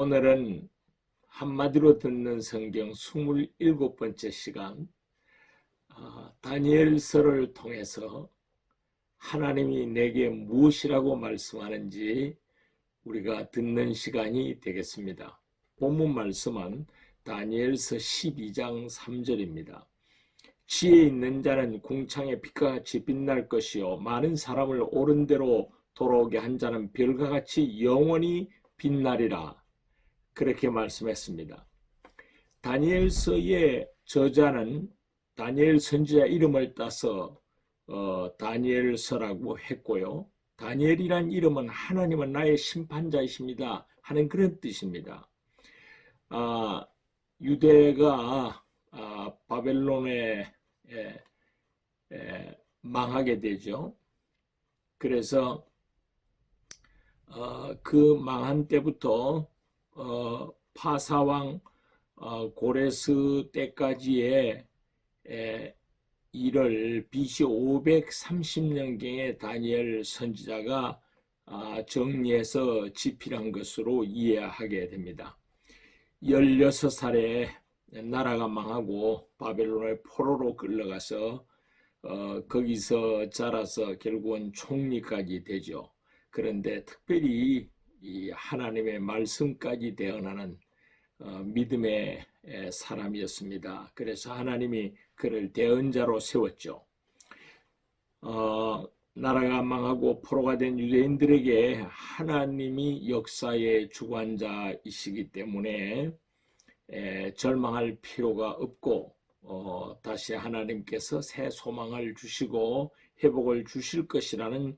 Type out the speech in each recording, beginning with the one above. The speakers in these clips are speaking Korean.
오늘은 한마디로 듣는 성경 27번째 시간, 다니엘서를 통해서 하나님이 내게 무엇이라고 말씀하는지 우리가 듣는 시간이 되겠습니다. 본문 말씀은 다니엘서 12장 3절입니다. 지혜 있는 자는 궁창의 빛과 같이 빛날 것이요 많은 사람을 옳은 대로 돌아오게 한 자는 별과 같이 영원히 빛나리라. 그렇게 말씀했습니다. 다니엘서의 저자는 다니엘 선지자 이름을 따서 다니엘서라고 했고요. 다니엘이란 이름은 하나님은 나의 심판자이십니다 하는 그런 뜻입니다. 유대가 바벨론에 망하게 되죠. 그래서 그 망한 때부터 파사왕 고레스 때까지의 일을 BC 530년경에 다니엘 선지자가 정리해서 집필한 것으로 이해하게 됩니다. 16살에 나라가 망하고 바벨론의 포로로 끌려가서 거기서 자라서 결국은 총리까지 되죠. 그런데 특별히 이 하나님의 말씀까지 대언하는 믿음의 사람이었습니다. 그래서 하나님이 그를 대언자로 세웠죠. 나라가 망하고 포로가 된 유대인들에게 하나님이 역사의 주관자이시기 때문에 절망할 필요가 없고 다시 하나님께서 새 소망을 주시고 회복을 주실 것이라는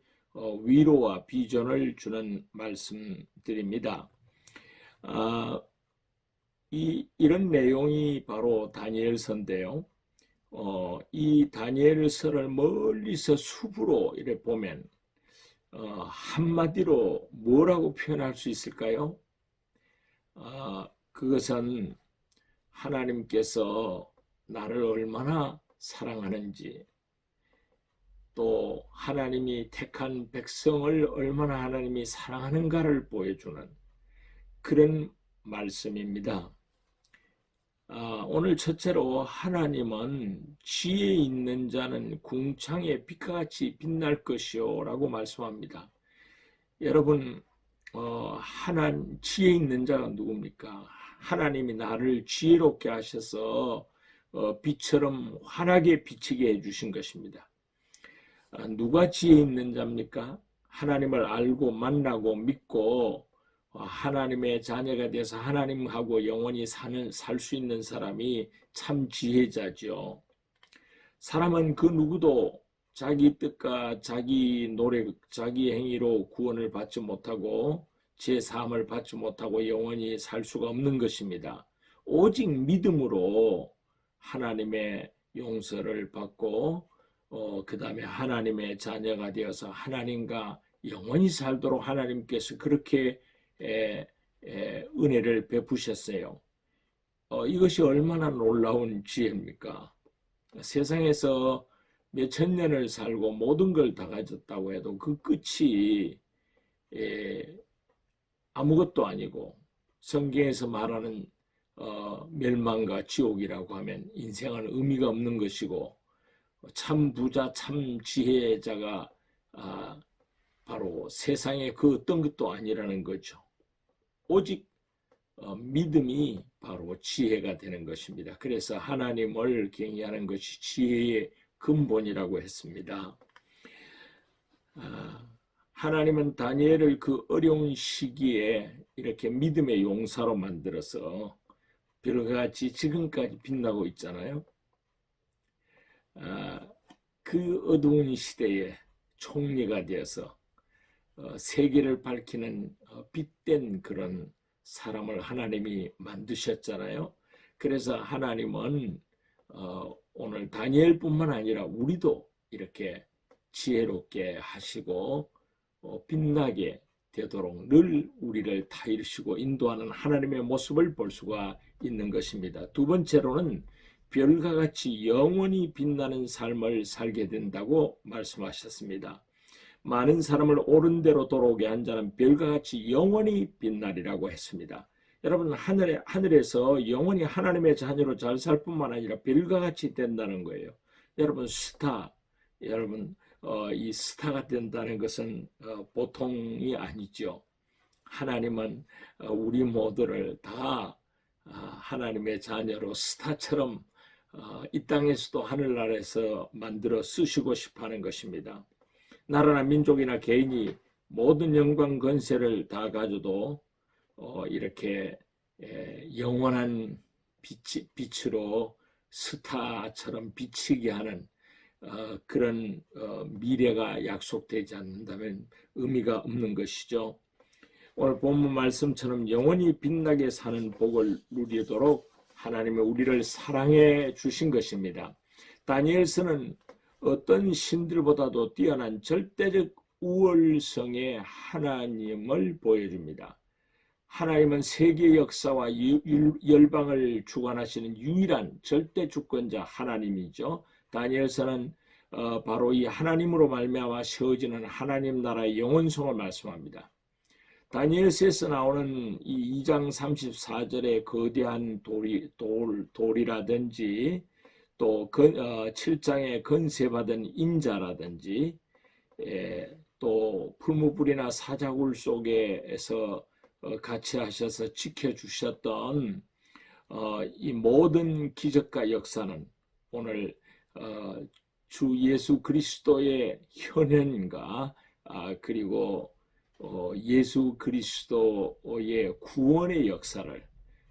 위로와 비전을 주는 말씀드립니다. 이런 내용이 바로 다니엘서인데요. 이 다니엘서를 멀리서 숲으로 이렇게 보면 한마디로 뭐라고 표현할 수 있을까요? 그것은 하나님께서 나를 얼마나 사랑하는지, 또 하나님이 택한 백성을 얼마나 하나님이 사랑하는가를 보여주는 그런 말씀입니다. 오늘 첫째로 하나님은 지혜 있는 자는 궁창의 빛과 같이 빛날 것이요 라고 말씀합니다. 여러분, 지혜 있는 자가 누굽니까? 하나님이 나를 지혜롭게 하셔서 빛처럼 환하게 비치게 해주신 것입니다. 누가 지혜 있는 자입니까? 하나님을 알고 만나고 믿고 하나님의 자녀가 돼서 하나님하고 영원히 살 수 있는 사람이 참 지혜자죠. 사람은 그 누구도 자기 뜻과 자기 노력, 자기 행위로 구원을 받지 못하고 제사함을 받지 못하고 영원히 살 수가 없는 것입니다. 오직 믿음으로 하나님의 용서를 받고 그 다음에 하나님의 자녀가 되어서 하나님과 영원히 살도록 하나님께서 그렇게 은혜를 베푸셨어요. 이것이 얼마나 놀라운 지혜입니까? 세상에서 몇천 년을 살고 모든 걸 다 가졌다고 해도 그 끝이 아무것도 아니고 성경에서 말하는 멸망과 지옥이라고 하면 인생은 의미가 없는 것이고 참 부자, 참 지혜자가 바로 세상에 그 어떤 것도 아니라는 거죠. 오직 믿음이 바로 지혜가 되는 것입니다. 그래서 하나님을 경외하는 것이 지혜의 근본이라고 했습니다. 하나님은 다니엘을 그 어려운 시기에 이렇게 믿음의 용사로 만들어서 별과 같이 지금까지 빛나고 있잖아요. 그 어두운 시대에 총리가 되어서 세계를 밝히는 빛된 그런 사람을 하나님이 만드셨잖아요. 그래서 하나님은 오늘 다니엘뿐만 아니라 우리도 이렇게 지혜롭게 하시고 빛나게 되도록 늘 우리를 타이르시고 인도하는 하나님의 모습을 볼 수가 있는 것입니다. 두 번째로는 별과 같이 영원히 빛나는 삶을 살게 된다고 말씀하셨습니다. 많은 사람을 옳은 대로 돌아오게 한 자는 별과 같이 영원히 빛나리라고 했습니다. 여러분, 하늘에서 영원히 하나님의 자녀로 잘 살 뿐만 아니라 별과 같이 된다는 거예요. 여러분, 여러분, 이 스타가 된다는 것은 보통이 아니죠. 하나님은 우리 모두를 다 하나님의 자녀로 스타처럼 이 땅에서도 하늘나라에서 만들어 쓰시고 싶어 하는 것입니다. 나라나 민족이나 개인이 모든 영광 권세를 다 가져도 이렇게 영원한 빛으로 스타처럼 비치게 하는 그런 미래가 약속되지 않는다면 의미가 없는 것이죠. 오늘 본문 말씀처럼 영원히 빛나게 사는 복을 누리도록 하나님은 우리를 사랑해 주신 것입니다. 다니엘서는 어떤 신들보다도 뛰어난 절대적 우월성의 하나님을 보여줍니다. 하나님은 세계 역사와 열방을 주관하시는 유일한 절대 주권자 하나님이죠. 다니엘서는 바로 이 하나님으로 말미암아 세워지는 하나님 나라의 영원성을 말씀합니다. 다니엘서에서 나오는 이 2장 34절의 거대한 돌이라든지 또 7장의 건세받은 인자라든지 또 풀무불이나 사자굴 속에서 같이 하셔서 지켜주셨던 이 모든 기적과 역사는 오늘 주 예수 그리스도의 현현과 그리고 예수 그리스도의 구원의 역사를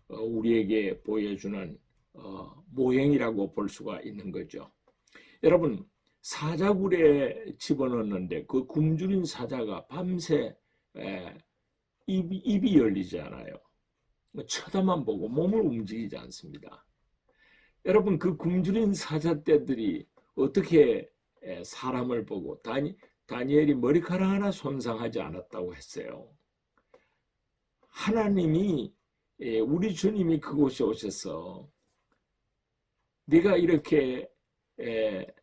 우리에게 보여주는 모형이라고 볼 수가 있는 거죠. 여러분, 사자굴에 집어넣는데 그 굶주린 사자가 밤새 입이 열리지 않아요. 쳐다만 보고 몸을 움직이지 않습니다. 여러분, 그 굶주린 사자떼들이 어떻게 사람을 보고 다니엘이 머리카락 하나 손상하지 않았다고 했어요. 하나님이 우리 주님이 그곳에 오셔서 네가 이렇게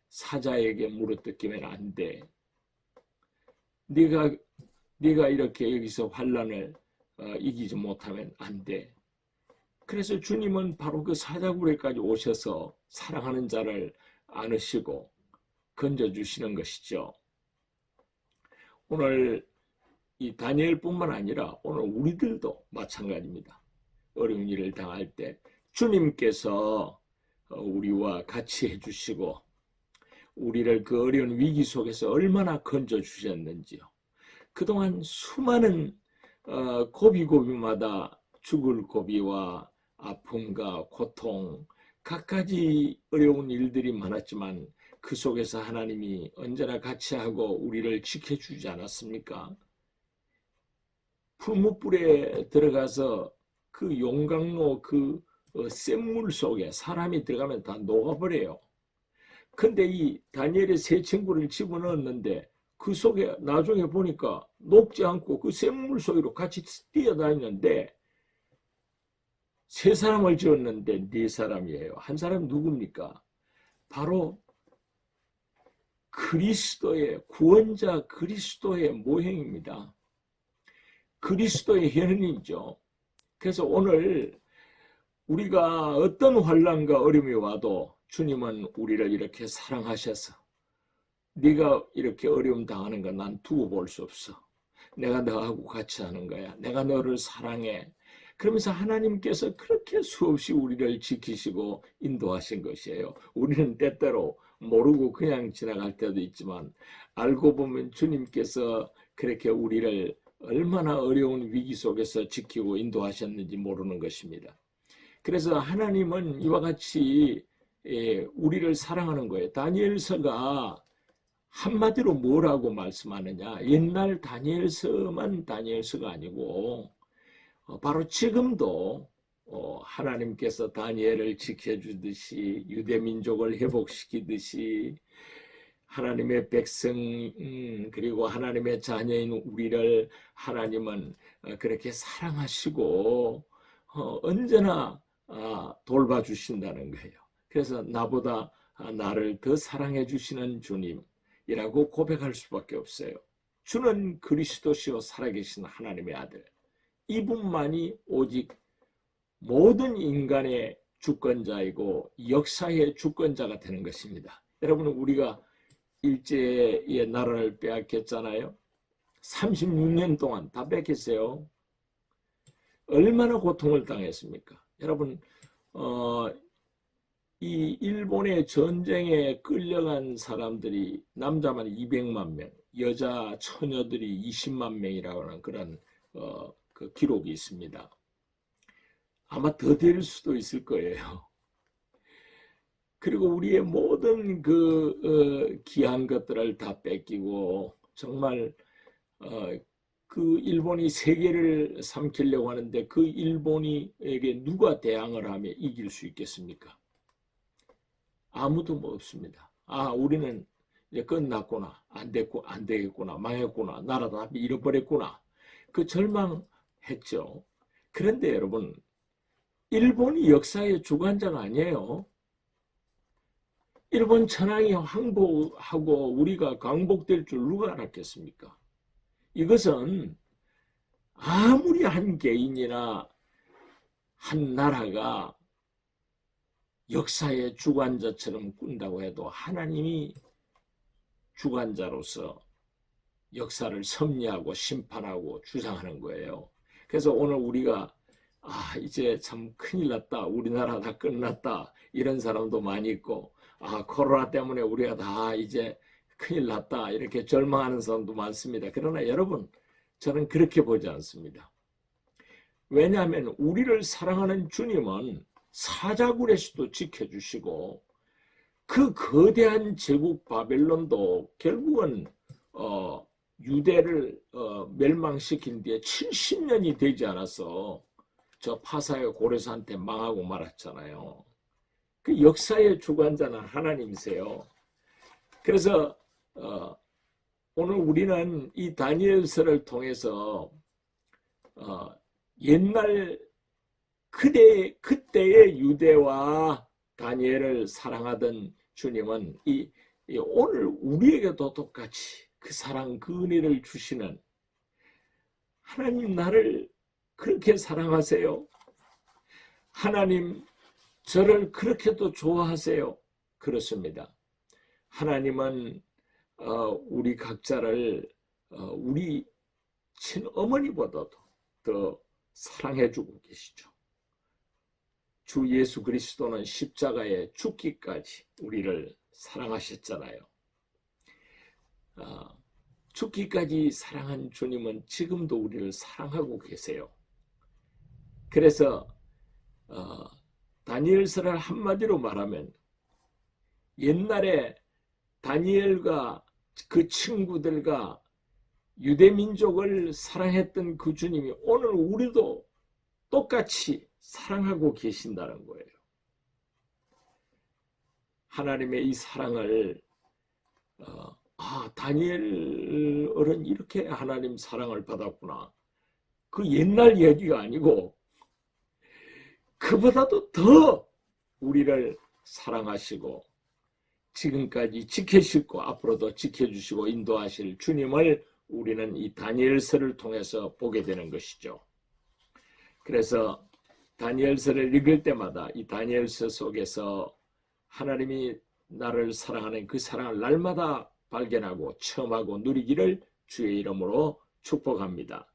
사자에게 물어뜯기면 안 돼. 네가 이렇게 여기서 환난을 이기지 못하면 안 돼. 그래서 주님은 바로 그 사자굴에까지 오셔서 사랑하는 자를 안으시고 건져주시는 것이죠. 오늘 이 다니엘뿐만 아니라 오늘 우리들도 마찬가지입니다. 어려운 일을 당할 때 주님께서 우리와 같이 해주시고 우리를 그 어려운 위기 속에서 얼마나 건져주셨는지요. 그동안 수많은 고비고비마다 죽을 고비와 아픔과 고통, 갖가지 어려운 일들이 많았지만 그 속에서 하나님이 언제나 같이 하고 우리를 지켜주지 않았습니까? 풀무불에 들어가서 그 용광로 그 샘물 속에 사람이 들어가면 다 녹아버려요. 근데 이 다니엘의 세 친구를 집어넣었는데 그 속에 나중에 보니까 녹지 않고 그 샘물 속으로 같이 뛰어다니는데 세 사람을 지었는데 네 사람이에요. 한 사람 누굽니까? 바로 그리스도의 구원자 그리스도의 모형입니다. 그리스도의 현현이죠. 그래서 오늘 우리가 어떤 환난과 어려움이 와도 주님은 우리를 이렇게 사랑하셔서 네가 이렇게 어려움 당하는 건 난 두고 볼 수 없어. 내가 너하고 같이 하는 거야. 내가 너를 사랑해. 그러면서 하나님께서 그렇게 수없이 우리를 지키시고 인도하신 것이에요. 우리는 때때로 모르고 그냥 지나갈 때도 있지만 알고 보면 주님께서 그렇게 우리를 얼마나 어려운 위기 속에서 지키고 인도하셨는지 모르는 것입니다. 그래서 하나님은 이와 같이 우리를 사랑하는 거예요. 다니엘서가 한마디로 뭐라고 말씀하느냐? 옛날 다니엘서만 다니엘서가 아니고 바로 지금도 하나님께서 다니엘을 지켜주듯이 유대민족을 회복시키듯이 하나님의 백성 그리고 하나님의 자녀인 우리를 하나님은 그렇게 사랑하시고 언제나 돌봐주신다는 거예요. 그래서 나보다 나를 더 사랑해 주시는 주님이라고 고백할 수밖에 없어요. 주는 그리스도시요 살아계신 하나님의 아들. 이분만이 오직 모든 인간의 주권자이고 역사의 주권자가 되는 것입니다. 여러분, 우리가 일제의 나라를 빼앗겼잖아요. 36년 동안 다 뺏겼어요. 얼마나 고통을 당했습니까? 여러분, 이 일본의 전쟁에 끌려간 사람들이 남자만 200만 명, 여자 처녀들이 20만 명이라고 하는 그런 그 기록이 있습니다. 아마 더 될 수도 있을 거예요. 그리고 우리의 모든 그 귀한 것들을 다 뺏기고 정말 그 일본이 세계를 삼키려고 하는데 그 일본이에게 누가 대항을 하며 이길 수 있겠습니까? 아무도 뭐 없습니다. 아, 우리는 이제 끝났구나, 안 되겠구나, 망했구나, 나라 다 잃어버렸구나, 그 절망했죠. 그런데 여러분, 일본이 역사의 주관자가 아니에요. 일본 천황이 항복하고 우리가 강복될 줄 누가 알았겠습니까? 이것은 아무리 한 개인이나 한 나라가 역사의 주관자처럼 꾼다고 해도 하나님이 주관자로서 역사를 섭리하고 심판하고 주장하는 거예요. 그래서 오늘 우리가 이제 참 큰일 났다, 우리나라 다 끝났다, 이런 사람도 많이 있고, 코로나 때문에 우리가 다 이제 큰일 났다, 이렇게 절망하는 사람도 많습니다. 그러나 여러분, 저는 그렇게 보지 않습니다. 왜냐하면 우리를 사랑하는 주님은 사자굴에서도 지켜주시고, 그 거대한 제국 바벨론도 결국은 유대를 멸망시킨 뒤에 70년이 되지 않아서 저 파사의 고레스한테 망하고 말았잖아요. 그 역사의 주관자는 하나님이세요. 그래서 오늘 우리는 이 다니엘서를 통해서 옛날 그때의 유대와 다니엘을 사랑하던 주님은 오늘 우리에게도 똑같이 그 사랑, 그 은혜를 주시는, 하나님 나를 그렇게 사랑하세요? 하나님 저를 그렇게도 좋아하세요? 그렇습니다. 하나님은 우리 각자를 우리 친어머니보다도 더 사랑해주고 계시죠. 주 예수 그리스도는 십자가에 죽기까지 우리를 사랑하셨잖아요. 죽기까지 사랑한 주님은 지금도 우리를 사랑하고 계세요. 그래서 다니엘서를 한마디로 말하면 옛날에 다니엘과 그 친구들과 유대민족을 사랑했던 그 주님이 오늘 우리도 똑같이 사랑하고 계신다는 거예요. 하나님의 이 사랑을 다니엘은 이렇게 하나님 사랑을 받았구나, 그 옛날 얘기가 아니고 그보다도 더 우리를 사랑하시고 지금까지 지켜주시고 앞으로도 지켜주시고 인도하실 주님을 우리는 이 다니엘서를 통해서 보게 되는 것이죠. 그래서 다니엘서를 읽을 때마다 이 다니엘서 속에서 하나님이 나를 사랑하는 그 사랑을 날마다 발견하고 체험하고 누리기를 주의 이름으로 축복합니다.